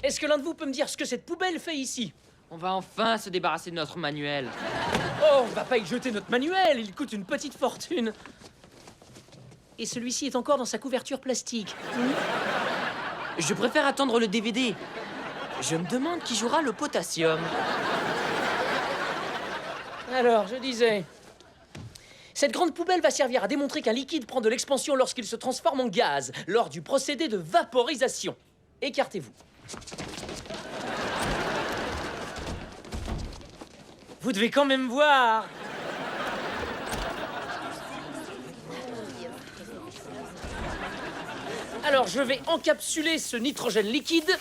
Est-ce que l'un de vous peut me dire ce que cette poubelle fait ici? On va enfin se débarrasser de notre manuel. Oh, on va pas y jeter notre manuel, il coûte une petite fortune. Et celui-ci est encore dans sa couverture plastique. Je préfère attendre le DVD. Je me demande qui jouera le potassium. Alors, je disais... Cette grande poubelle va servir à démontrer qu'un liquide prend de l'expansion lorsqu'il se transforme en gaz, lors du procédé de vaporisation. Écartez-vous. Vous devez quand même voir. Alors, je vais encapsuler ce nitrogène liquide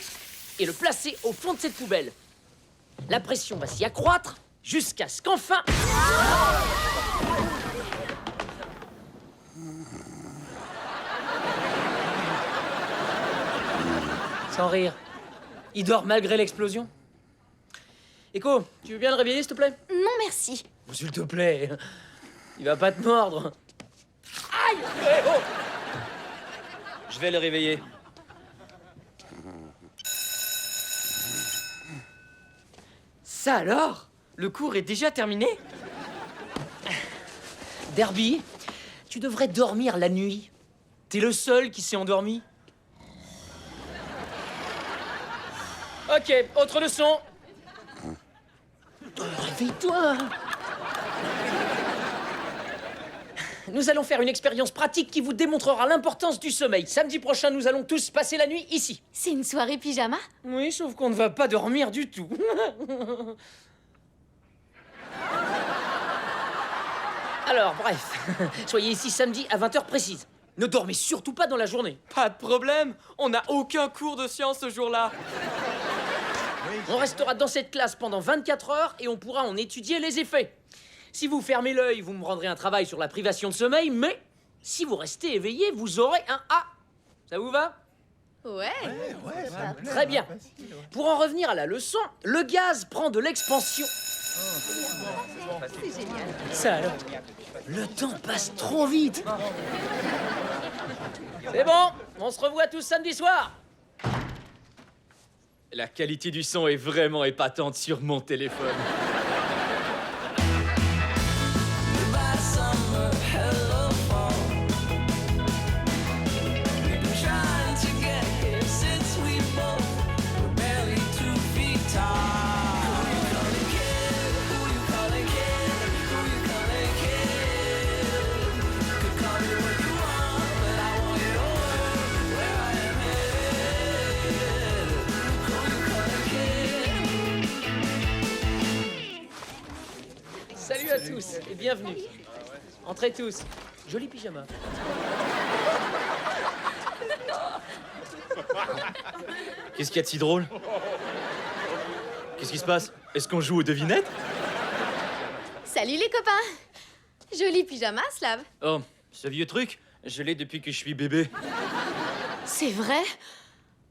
et le placer au fond de cette poubelle. La pression va s'y accroître jusqu'à ce qu'enfin... Sans rire. Il dort malgré l'explosion. Echo, tu veux bien le réveiller, s'il te plaît? Non, merci. Oh, s'il te plaît. Il va pas te mordre. Aïe! Eh, oh! Je vais le réveiller. Ça alors? Le cours est déjà terminé? Derby, tu devrais dormir la nuit. T'es le seul qui s'est endormi. Ok, autre leçon. Oh, réveille-toi. Nous allons faire une expérience pratique qui vous démontrera l'importance du sommeil. Samedi prochain, nous allons tous passer la nuit ici. C'est une soirée pyjama? Oui, sauf qu'on ne va pas dormir du tout. Alors, bref, soyez ici samedi à 20h précise. Ne dormez surtout pas dans la journée. Pas de problème, on n'a aucun cours de sciences ce jour-là. On restera dans cette classe pendant 24 heures et on pourra en étudier les effets. Si vous fermez l'œil, vous me rendrez un travail sur la privation de sommeil, mais si vous restez éveillé, vous aurez un A. Ça vous va? Ouais. Très bien. Pour en revenir à la leçon, le gaz prend de l'expansion. Ça alors, le temps passe trop vite. C'est bon, on se revoit tous samedi soir. La qualité du son est vraiment épatante sur mon téléphone. Salut à tous et bienvenue. Entrez tous. Joli pyjama. Qu'est-ce qu'il y a de si drôle? Qu'est-ce qui se passe? Est-ce qu'on joue aux devinettes? Salut les copains. Joli pyjama, Slav. Oh, ce vieux truc, je l'ai depuis que je suis bébé. C'est vrai?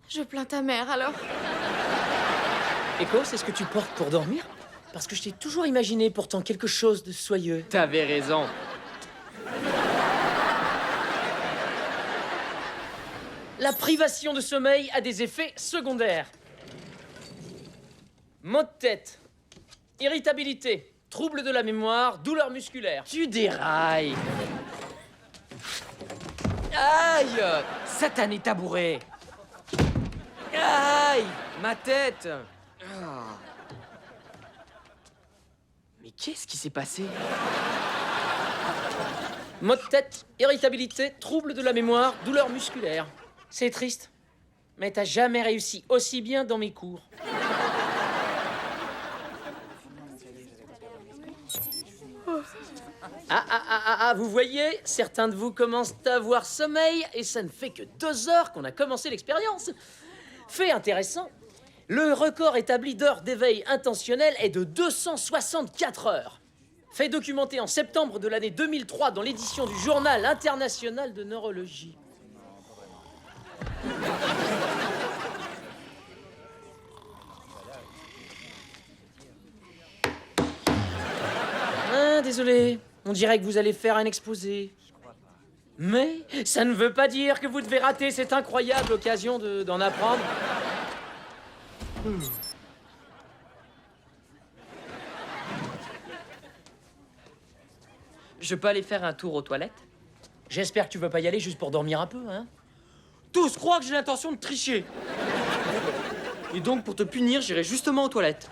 Je plains ta mère alors. Echo, c'est ce que tu portes pour dormir? Parce que je t'ai toujours imaginé pourtant quelque chose de soyeux. T'avais raison. La privation de sommeil a des effets secondaires. Maux de tête, irritabilité, troubles de la mémoire, douleurs musculaires. Tu dérailles. Aïe! Satané tabouret. Aïe! Ma tête. Ah. Mais qu'est-ce qui s'est passé? Maux de tête, irritabilité, troubles de la mémoire, douleurs musculaires. C'est triste, mais t'as jamais réussi aussi bien dans mes cours. Ah, vous voyez, certains de vous commencent à avoir sommeil et ça ne fait que 2 heures qu'on a commencé l'expérience. Fait intéressant, le record établi d'heures d'éveil intentionnel est de 264 heures. Fait documenté en septembre de l'année 2003 dans l'édition du Journal international de neurologie. Ah, désolé. On dirait que vous allez faire un exposé. Mais ça ne veut pas dire que vous devez rater cette incroyable occasion d'en apprendre. Je peux aller faire un tour aux toilettes? J'espère que tu veux pas y aller juste pour dormir un peu, hein? Tous croient que j'ai l'intention de tricher. Et donc, pour te punir, j'irai justement aux toilettes.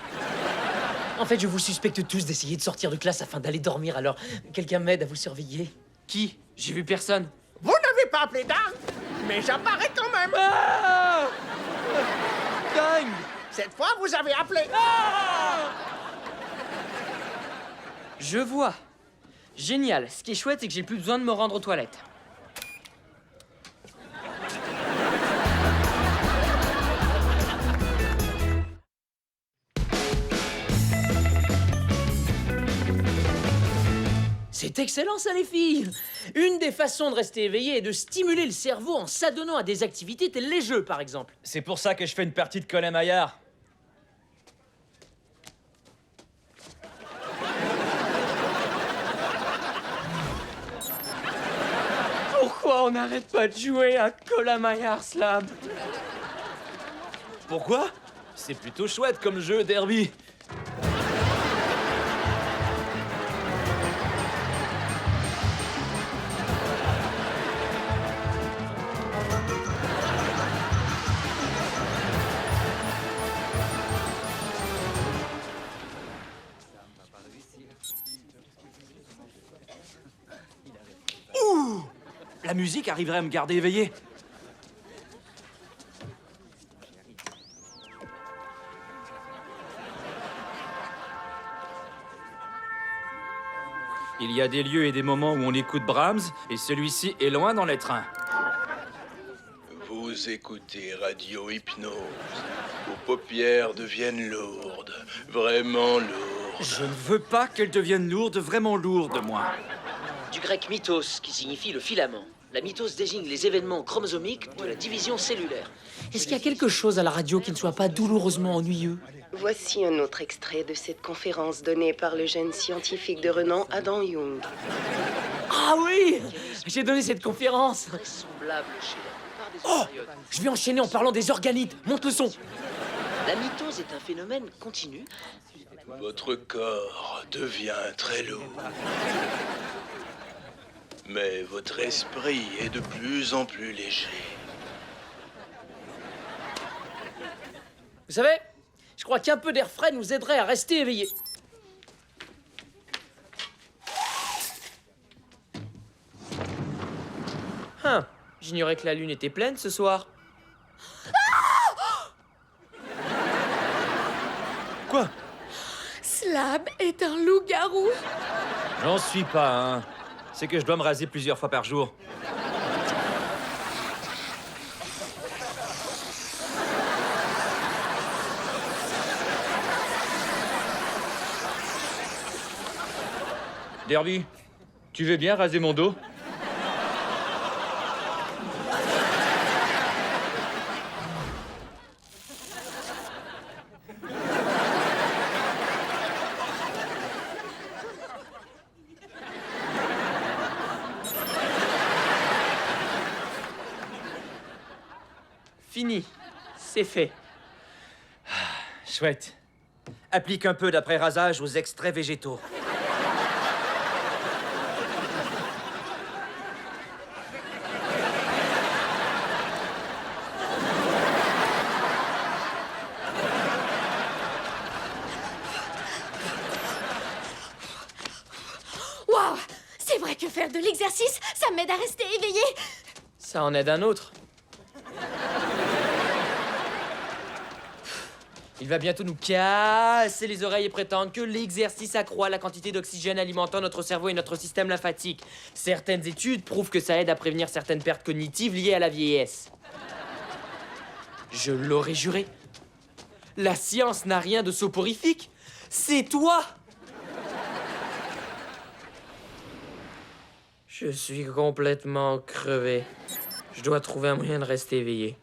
En fait, je vous suspecte tous d'essayer de sortir de classe afin d'aller dormir, alors quelqu'un m'aide à vous surveiller. Qui? J'ai vu personne. Vous n'avez pas appelé d'armes, mais j'apparais quand même. Ah! Dingue! Cette fois, vous avez appelé. Je vois. Génial. Ce qui est chouette, c'est que j'ai plus besoin de me rendre aux toilettes. C'est excellent ça les filles! Une des façons de rester éveillé est de stimuler le cerveau en s'adonnant à des activités telles les jeux par exemple. C'est pour ça que je fais une partie de Colin Maillard. Pourquoi on n'arrête pas de jouer à Colin Maillard Slab? Pourquoi? C'est plutôt chouette comme jeu, Derby. La musique arriverait à me garder éveillé. Il y a des lieux et des moments où on écoute Brahms, et celui-ci est loin d'en être un. Vous écoutez Radio Hypnose. Vos paupières deviennent lourdes, vraiment lourdes. Je ne veux pas qu'elle devienne lourde, vraiment lourde, moi. Du grec mythos qui signifie le filament. La mitose désigne les événements chromosomiques de la division cellulaire. Est-ce qu'il y a quelque chose à la radio qui ne soit pas douloureusement ennuyeux? Voici un autre extrait de cette conférence donnée par le jeune scientifique de renom Adam Young. Ah oui! J'ai donné cette conférence. Oh! Je vais enchaîner en parlant des organites. Monte le son. La mitose est un phénomène continu. Votre corps devient très lourd. Mais votre esprit est de plus en plus léger. Vous savez, je crois qu'un peu d'air frais nous aiderait à rester éveillés. J'ignorais que la lune était pleine ce soir. Quoi? Slab est un loup-garou. J'en suis pas, hein. C'est que je dois me raser plusieurs fois par jour. Derby, tu veux bien raser mon dos? Fini. C'est fait. Chouette. Applique un peu d'après-rasage aux extraits végétaux. Waouh! C'est vrai que faire de l'exercice, ça m'aide à rester éveillé. Ça en aide un autre. Il va bientôt nous casser les oreilles et prétendre que l'exercice accroît la quantité d'oxygène alimentant notre cerveau et notre système lymphatique. Certaines études prouvent que ça aide à prévenir certaines pertes cognitives liées à la vieillesse. Je l'aurais juré. La science n'a rien de soporifique. C'est toi! Je suis complètement crevé. Je dois trouver un moyen de rester éveillé.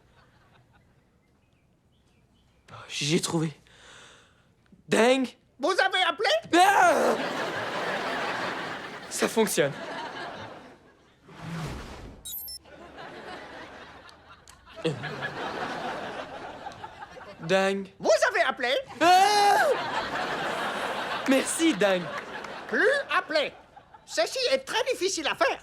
J'ai trouvé. Dingue! Vous avez appelé? Ah! Ça fonctionne. Dingue. Vous avez appelé? Ah! Merci, Dingue. Plus appelé. Ceci est très difficile à faire.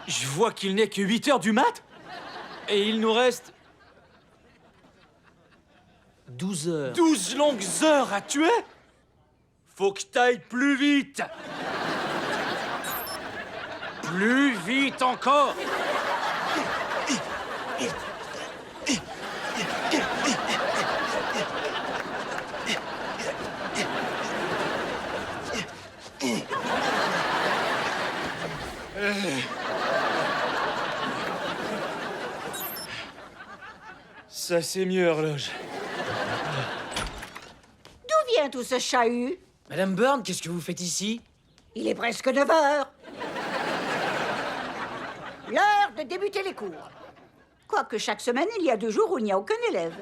Je vois qu'il n'est que 8 heures du mat. Et il nous reste 12 heures. 12 longues heures à tuer. Faut que t'ailles plus vite. Plus vite encore. Ça, c'est mieux, horloge. D'où vient tout ce chahut? Madame Byrne, qu'est-ce que vous faites ici? Il est presque 9 heures. L'heure de débuter les cours. Quoique chaque semaine, il y a 2 jours où il n'y a aucun élève.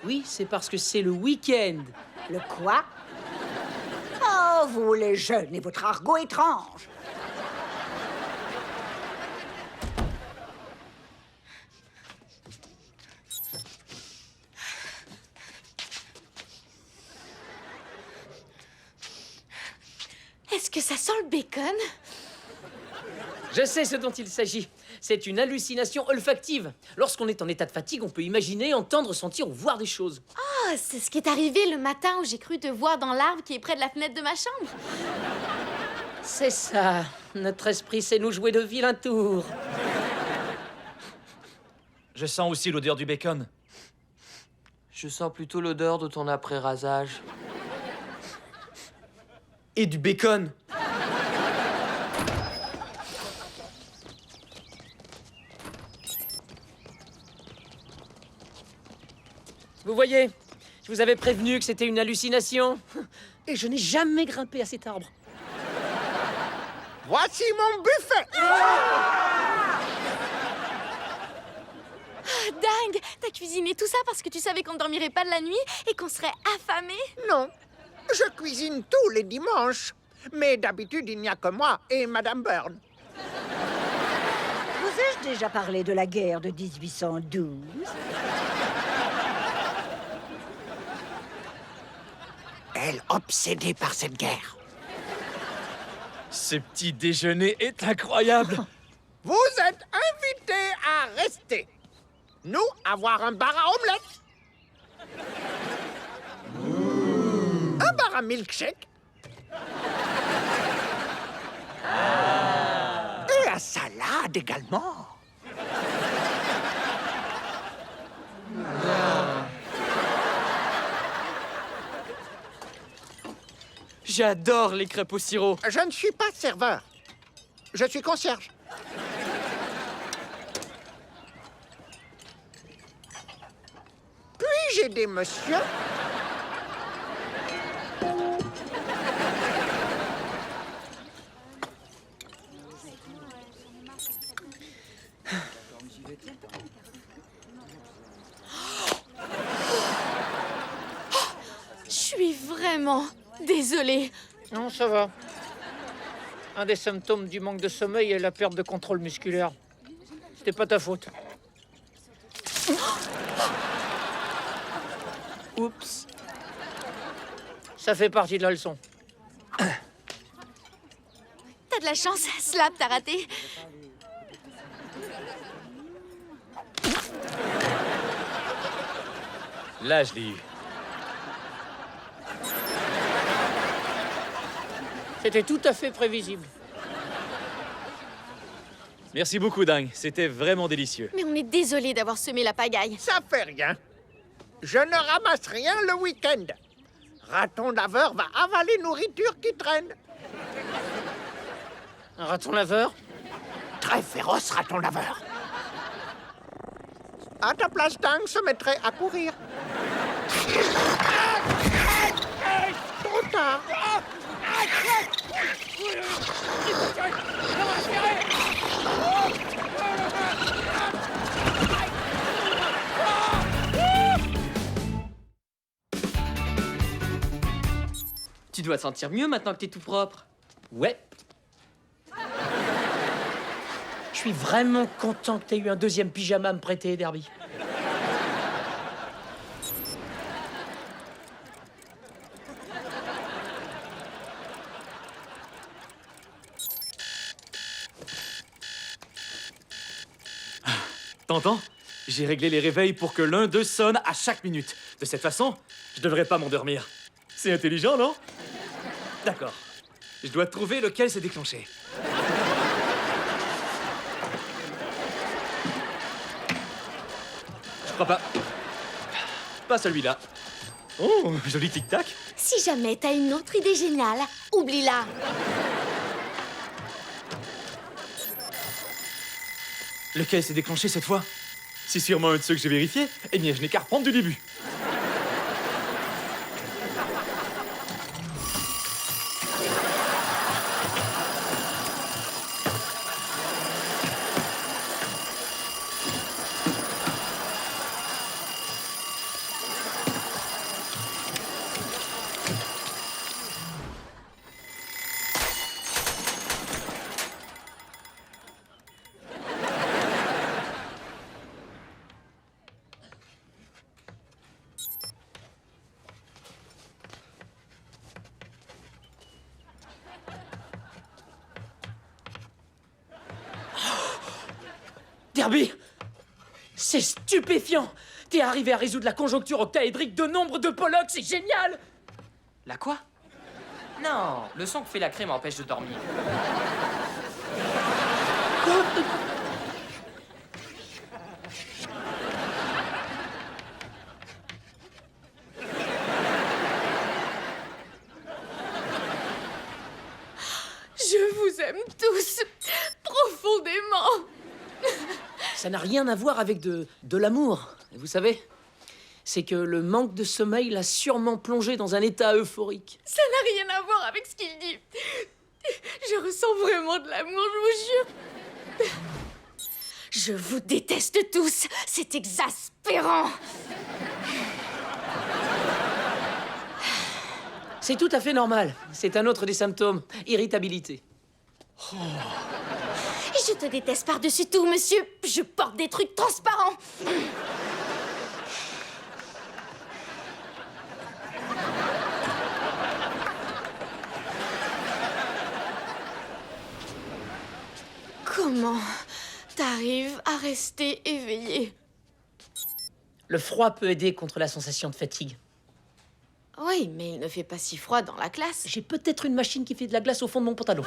Oui, c'est parce que c'est le week-end. Le quoi? Oh, vous les jeunes et votre argot étrange. Est-ce que ça sent le bacon? Je sais ce dont il s'agit. C'est une hallucination olfactive. Lorsqu'on est en état de fatigue, on peut imaginer, entendre, sentir ou voir des choses. Ah, c'est ce qui est arrivé le matin où j'ai cru te voir dans l'arbre qui est près de la fenêtre de ma chambre. C'est ça. Notre esprit sait nous jouer de vilains tours. Je sens aussi l'odeur du bacon. Je sens plutôt l'odeur de ton après-rasage. Et du bacon. Vous voyez, je vous avais prévenu que c'était une hallucination. Et je n'ai jamais grimpé à cet arbre. Voici mon buffet. Dingue! T'as cuisiné tout ça parce que tu savais qu'on ne dormirait pas de la nuit et qu'on serait affamés? Non, je cuisine tous les dimanches. Mais d'habitude, il n'y a que moi et Madame Byrne. Vous ai-je déjà parlé de la guerre de 1812? Elle obsédée par cette guerre. Ce petit déjeuner est incroyable. Vous êtes invités à rester. Nous, avoir un bar à omelette. Un bar à milkshake. Et à salade également. J'adore les crêpes au sirop. Je ne suis pas serveur. Je suis concierge. Puis-je aider monsieur? Je suis vraiment désolée. Non, ça va. Un des symptômes du manque de sommeil est la perte de contrôle musculaire. C'était pas ta faute. Oups. Ça fait partie de la leçon. T'as de la chance, Slap, t'as raté. Là, je l'ai eu. C'était tout à fait prévisible. Merci beaucoup, Dingue. C'était vraiment délicieux. Mais on est désolé d'avoir semé la pagaille. Ça fait rien. Je ne ramasse rien le week-end. Raton laveur va avaler nourriture qui traîne. Un raton laveur? Très féroce raton laveur. À ta place, Dingue se mettrait à courir. Trop tard. Tu dois te sentir mieux maintenant que t'es tout propre. Ouais. suis vraiment content que t'aies eu un deuxième pyjama à me prêter, Derby. T'entends? J'ai réglé les réveils pour que l'un d'eux sonne à chaque minute. De cette façon, je devrais pas m'endormir. C'est intelligent, non? D'accord. Je dois trouver lequel s'est déclenché. Je crois pas. Pas celui-là. Oh, joli tic-tac. Si jamais t'as une autre idée géniale, oublie-la. Lequel s'est déclenché cette fois? C'est sûrement un de ceux que j'ai vérifié. Eh bien, je n'ai qu'à reprendre du début. Derby! C'est stupéfiant! T'es arrivé à résoudre la conjoncture octaédrique de nombre de Pollock, c'est génial! La quoi? Non, le son que fait la crème m'empêche de dormir. Je vous aime tous, profondément. Ça n'a rien à voir avec de l'amour. Et vous savez, c'est que le manque de sommeil l'a sûrement plongé dans un état euphorique. Ça n'a rien à voir avec ce qu'il dit. Je ressens vraiment de l'amour, je vous jure. Je vous déteste tous, c'est exaspérant. C'est tout à fait normal. C'est un autre des symptômes. Irritabilité. Je te déteste par-dessus tout, monsieur. Je porte des trucs transparents. Comment t'arrives à rester éveillé? Le froid peut aider contre la sensation de fatigue. Oui, mais il ne fait pas si froid dans la classe. J'ai peut-être une machine qui fait de la glace au fond de mon pantalon.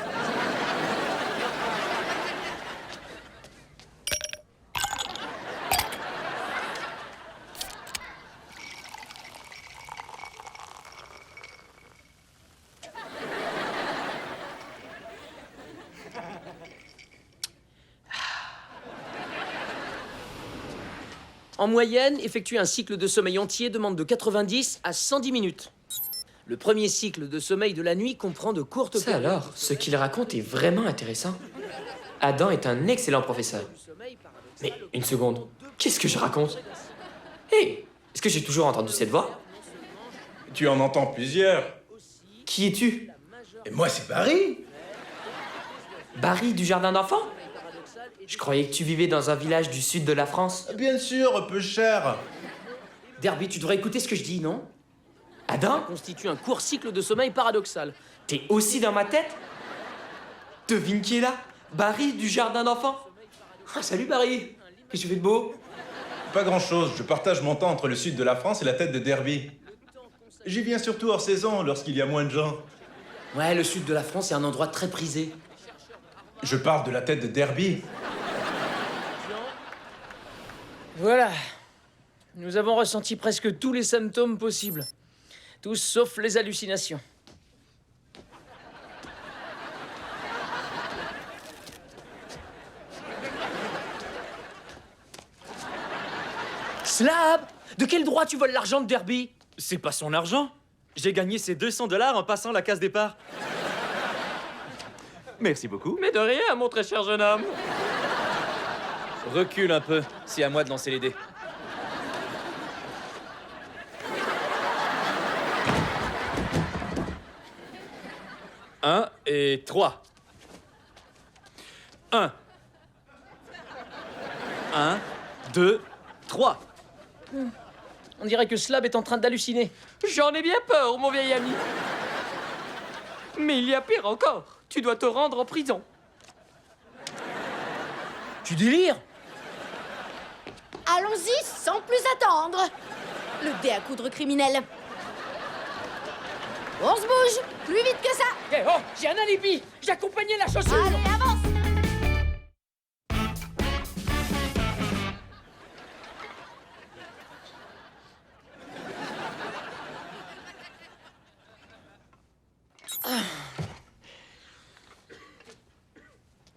En moyenne, effectuer un cycle de sommeil entier demande de 90 à 110 minutes. Le premier cycle de sommeil de la nuit comprend de courtes Ça périodes. alors, ce qu'il raconte est vraiment intéressant. Adam est un excellent professeur. Mais une seconde, qu'est-ce que je raconte? Hé, est-ce que j'ai toujours entendu cette voix? Tu en entends plusieurs. Qui es-tu? Et moi, c'est Barry. Barry du jardin d'enfants? Je croyais que tu vivais dans un village du sud de la France. Bien sûr, peu cher. Derby, tu devrais écouter ce que je dis, non? Adam? Constitue un court cycle de sommeil paradoxal. T'es aussi dans ma tête? Devine qui est là? Barry du jardin d'enfants? Ah, salut Barry. Qu'est-ce que tu fais de beau? Pas grand-chose. Je partage mon temps entre le sud de la France et la tête de Derby. J'y viens surtout hors saison, lorsqu'il y a moins de gens. Ouais, le sud de la France est un endroit très prisé. Je parle de la tête de Derby. Voilà. Nous avons ressenti presque tous les symptômes possibles. Tous sauf les hallucinations. Slab! De quel droit tu voles l'argent de Derby? C'est pas son argent. J'ai gagné ces $200 en passant la case départ. Merci beaucoup. Mais de rien, mon très cher jeune homme. Recule un peu. C'est à moi de lancer les dés. Un et 3. 1, 1, 2, 3. On dirait que Slab est en train d'halluciner. J'en ai bien peur, mon vieil ami. Mais il y a pire encore. Tu dois te rendre en prison. Tu délires? Allons-y sans plus attendre. Le dé à coudre criminel. On se bouge, plus vite que ça. Eh oh, j'ai un alibi. J'accompagnais la chaussure. Allez, avance.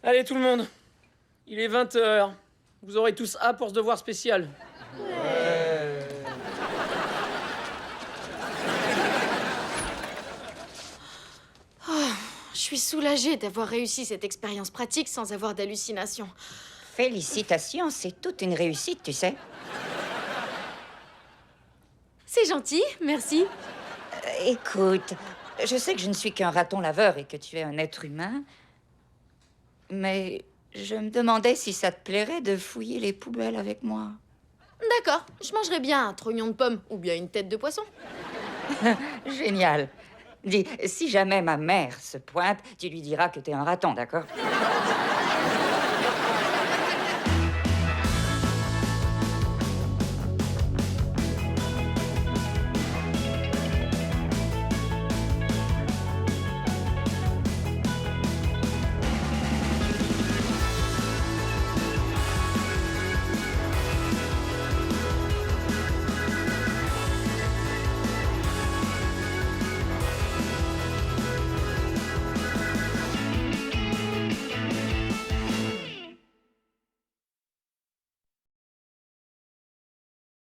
Allez tout le monde, il est 20h. Vous aurez tous A pour ce devoir spécial. Je suis soulagée d'avoir réussi cette expérience pratique sans avoir d'hallucinations. Félicitations, c'est toute une réussite, tu sais. C'est gentil, merci. Écoute, je sais que je ne suis qu'un raton laveur et que tu es un être humain, mais je me demandais si ça te plairait de fouiller les poubelles avec moi. D'accord, je mangerai bien un trognon de pomme ou bien une tête de poisson. Génial. Dis, si jamais ma mère se pointe, tu lui diras que t'es un raton, d'accord?